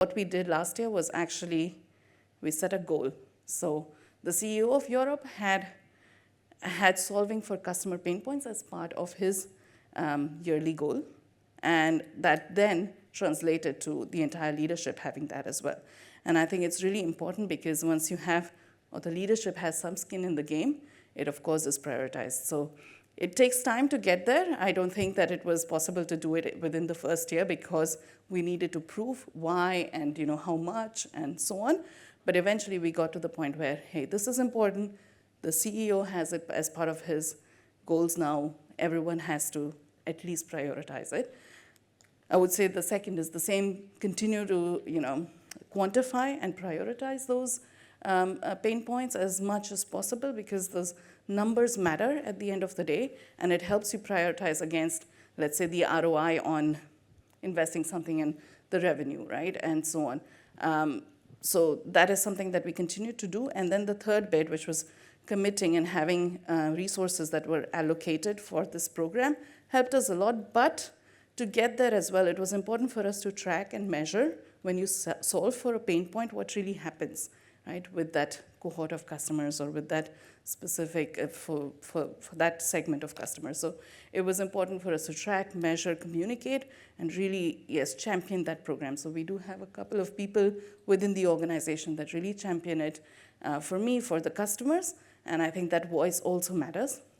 What we did last year was actually we set a goal. So the CEO of Europe had solving for customer pain points as part of his yearly goal, and that then translated to the entire leadership having that as well. And I think it's really important because once you have, or the leadership has some skin in the game, it of course is prioritized. So it takes time to get there. I don't think that it was possible to do it within the first year because we needed to prove why and how much and so on. But eventually we got to the point where, hey, this is important. The CEO has it as part of his goals now. Everyone has to at least prioritize it. I would say the second is the same, continue to quantify and prioritize those pain points as much as possible, because those numbers matter at the end of the day, and it helps you prioritize against, let's say, the ROI on investing something in the revenue, right, and so on. So that is something that we continue to do. And then the third bit, which was committing and having resources that were allocated for this program, helped us a lot. But to get there as well, it was important for us to track and measure, when you solve for a pain point, what really happens, right, with that cohort of customers or with that specific, for that segment of customers. So it was important for us to track, measure, communicate, and really, yes, champion that program. So we do have a couple of people within the organization that really champion it for me, for the customers, and I think that voice also matters.